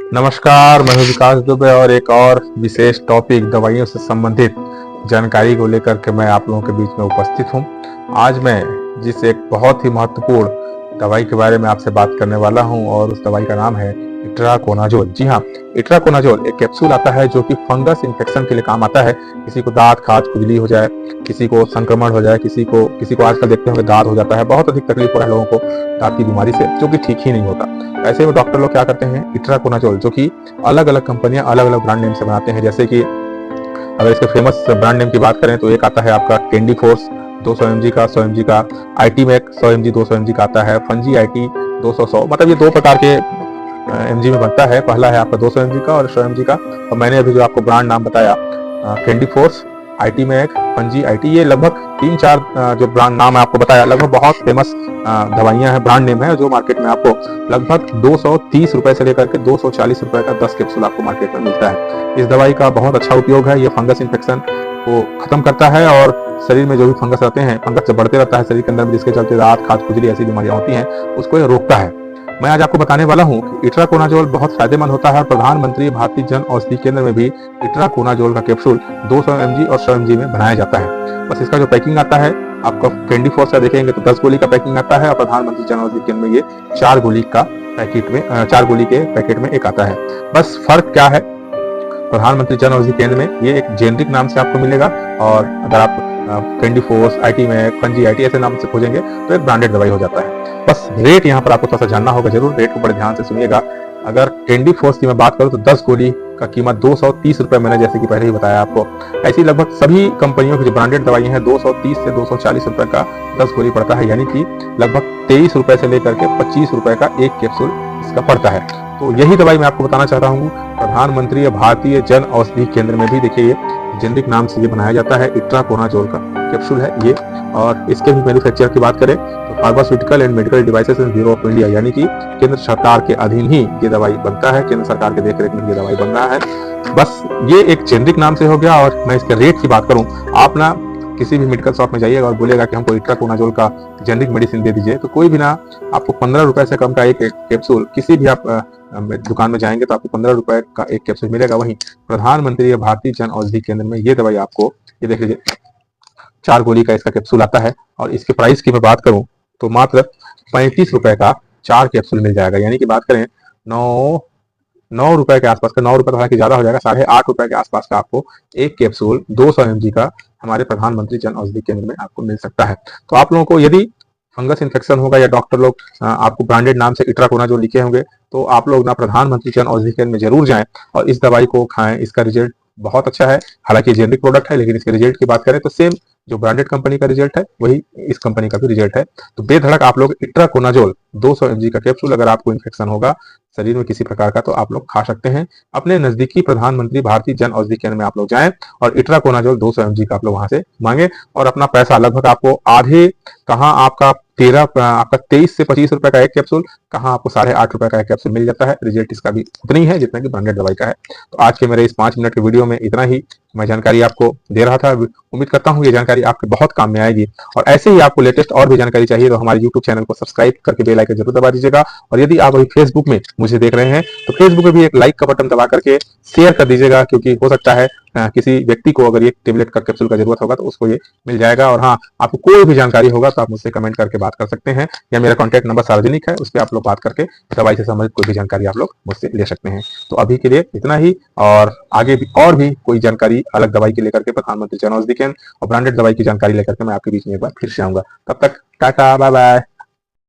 नमस्कार, मैं हूं विकास दुबे और एक और विशेष टॉपिक दवाइयों से संबंधित जानकारी को लेकर के मैं आप लोगों के बीच में उपस्थित हूं। आज मैं जिस एक बहुत ही महत्वपूर्ण दवाई के बारे में आपसे बात करने वाला हूं और उस दवाई का नाम है इट्राकोनाजोल। जी हाँ, इट्राकोनाजोल एक कैप्सूल आता है जो कि फंगस इन्फेक्शन के लिए काम आता है। किसी को दांत खाज खुजली हो जाए, किसी को संक्रमण हो जाए, किसी को आजकल देखते होंगे दांत हो जाता है, बहुत अधिक तकलीफ हो रहा है लोगों को दांत की बीमारी से, जो कि ठीक ही नहीं होता। ऐसे में डॉक्टर लोग क्या करते हैं, इट्राकोनाजोल जो कि अलग अलग कंपनियां अलग अलग ब्रांड नेम से बनाते हैं। जैसे कि अगर इसके फेमस ब्रांड नेम की बात करें तो एक आता है आपका कैंडी फोर्स 200 mg का, 100 mg का, आईटी मैक 100 mg 200 mg का आता है, फंजी आईटी 200 मतलब ये दो प्रकार के mg में बनता है। पहला है आपका 200 mg का और 100 mg का। और मैंने अभी जो आपको ब्रांड नाम बताया candy force, IT Mac, fungi IT, ये लगभग 3-4 जो ब्रांड नाम है आपको बताया, लगभग बहुत फेमस दवाइयां हैं, ब्रांड नेम है, जो मार्केट में आपको लगभग 230 रुपए से लेकर के 240 रुपए का 10 कैप्सूल आपको मार्केट में मिलता है। इस दवाई का बहुत अच्छा उपयोग है। ये फंगस इन्फेक्शन को खत्म करता है और शरीर में जो भी फंगस रहते हैं, फंगस जब बढ़ते रहता है शरीर के अंदर, जिसके चलते दांत खाज खुजली ऐसी बीमारियां होती हैं, उसको ये रोकता है। मैं आज आपको बताने वाला हूं कि इट्राकोनाजोल बहुत फायदेमंद होता है और प्रधानमंत्री भारतीय जन औषधि केंद्र में भी इट्राकोनाजोल का कैप्सूल 200 mg और 100 mg में बनाया जाता है। बस इसका जो पैकिंग आता है, आपका कैंडी फोर्स का देखेंगे तो 10 गोली का पैकिंग आता है और प्रधानमंत्री जन औषधि केंद्र में ये 4 गोली का पैकेट में 4 गोली के पैकेट में एक आता है। बस फर्क क्या है, प्रधानमंत्री जन औषधि केंद्र में ये एक जेनरिक नाम से आपको मिलेगा और अगर आप candy force, IT Mac, fungi IT ऐसे नाम से खोजेंगे तो एक ब्रांडेड दवाई हो जाता है। बस रेट यहाँ पर आपको थोड़ा सा जानना होगा, जरूर रेट को बड़े ध्यान से सुनिएगा। अगर कैंडी फोर्स की मैं बात करूं तो 10 गोली का कीमत 230 रुपए, मैंने जैसे कि पहले ही बताया आपको। ऐसी लगभग सभी कंपनियों की जो ब्रांडेड दवाई है 230 से 240 रुपए का 10 गोली पड़ता है, यानी कि लगभग 23 रुपए से लेकर के 25 रुपए का एक कैप्सूल इसका पड़ता है। तो यही दवाई मैं आपको बताना चाहता हूँ। प्रधानमंत्री भारतीय जन औषधि केंद्र में भी देखिए ये जेनरिक नाम से ये बनाया जाता है, इट्राकोनाजोल का कैप्सूल है ये। और इसके भी मैन्युफैक्चर की बात करें तो pharmaceutical and medical devices bureau of India, यानी कि केंद्र सरकार के अधीन ही ये दवाई बनता है, केंद्र सरकार के देखरेख में ये दवाई बन रहा है। बस ये एक जेनरिक नाम से हो गया। और मैं इसके रेट की बात करूं, आप ना किसी भी मेडिकल शॉप में जाइएगा और बोलेगा कि हमको इट्राकोनाजोल का जेनरिक मेडिसिन दे दीजिए, तो कोई भी ना आपको 15 रुपए से कम का एक कैप्सूल, किसी भी आप दुकान में जाएंगे तो आपको 15 रुपए का एक कैप्सूल मिलेगा। वहीं प्रधानमंत्री भारतीय जन औषधि केंद्र में ये दवाई आपको, ये देख लीजिए, 4 गोली का इसका कैप्सूल आता है और इसके प्राइस की मैं बात करूं तो मात्र 35 रुपए का 4 कैप्सूल मिल जाएगा। यानी कि बात करें 9 रुपए के आसपास का, 9 रुपए तो हालांकि ज्यादा हो जाएगा, 8.5 रुपए के आसपास का आपको एक कैप्सूल 200 mg का हमारे प्रधानमंत्री जन औषधि केंद्र में आपको मिल सकता है। तो आप लोगों को यदि फंगस इन्फेक्शन होगा या डॉक्टर लोग आपको ब्रांडेड नाम से इट्राकोनाजोल लिखे होंगे, तो आप लोग ना प्रधानमंत्री जन औषधि केंद्र में जरूर जाएं और इस दवाई को खाएं। इसका रिजल्ट बहुत अच्छा है। हालांकि जेनरिक प्रोडक्ट है, लेकिन इसके रिजल्ट की बात करें तो सेम जो ब्रांडेड कंपनी का रिजल्ट है वही इस कंपनी का भी रिजल्ट है। तो बेधड़क आप लोग इट्राकोनाजोल 200 mg का कैप्सूल, अगर आपको इन्फेक्शन होगा शरीर में किसी प्रकार का, तो आप लोग खा सकते हैं। अपने नजदीकी प्रधानमंत्री भारतीय जन औषधि केंद्र में आप लोग जाएं और इट्राकोनाजोल 200 mg का आप लोग वहां से मांगे और अपना पैसा लगभग आपको आधे, कहाँ आपका 23 से 25 रुपए का एक कैप्सूल, कहाँ आपको 8.5 रुपए का एक कैप्सूल मिल जाता है। रिजल्ट इसका भी उतना ही है जितना कि ब्रांडेड दवाई का है। तो आज के मेरे इस 5 मिनट के वीडियो में इतना ही मैं जानकारी आपको दे रहा था। उम्मीद करता हूँ ये जानकारी आपके बहुत काम में आएगी। और ऐसे ही आपको लेटेस्ट और भी जानकारी चाहिए तो हमारे यूट्यूब चैनल को सब्सक्राइब करके बेल आइकन जरूर दबा दीजिएगा। और यदि आप अभी फेसबुक में मुझे देख रहे हैं तो फेसबुक में भी एक लाइक का बटन दबा करके शेयर कर दीजिएगा, क्योंकि हो सकता है किसी व्यक्ति को अगर ये टेबलेट का कैप्सूल का जरूरत होगा तो उसको ये मिल जाएगा। और हाँ, आपको कोई भी जानकारी होगा तो आप मुझसे कमेंट करके बात कर सकते हैं, या मेरा कॉन्टैक्ट नंबर सार्वजनिक है, उस पर आप लोग बात करके दवाई से संबंधित कोई भी जानकारी आप लोग मुझसे ले सकते हैं। तो अभी के लिए इतना ही, और आगे भी और भी कोई जानकारी अलग दवाई के लेकर के प्रधानमंत्री जन औषधि केंद्र और ब्रांडेड दवाई की जानकारी लेकर के मैं आपके बीच में एक बार फिर से आऊंगा। तब तक टाटा, बाय बाय।